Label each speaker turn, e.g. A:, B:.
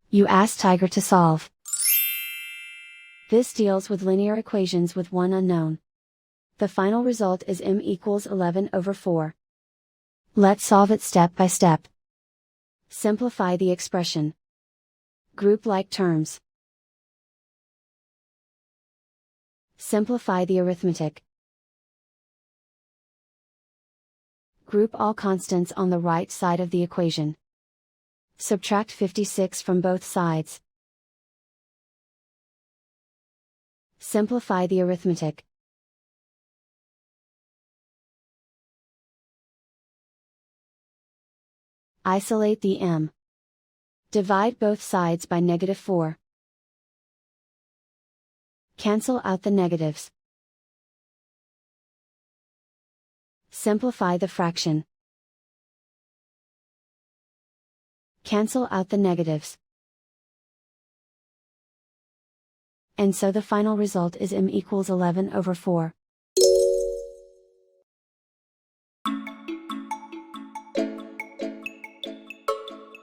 A: You ask Tiger to solve. This deals with linear equations with one unknown. The final result is m equals 11/4. Let's solve it step by step. Simplify the expression. Group like terms. Simplify the arithmetic. Group all constants on the right side of the equation. Subtract 56 from both sides. Simplify the arithmetic. Isolate the m. Divide both sides by -4. Cancel out the negatives. Simplify the fraction. Cancel out the negatives. And so the final result is m equals 11/4.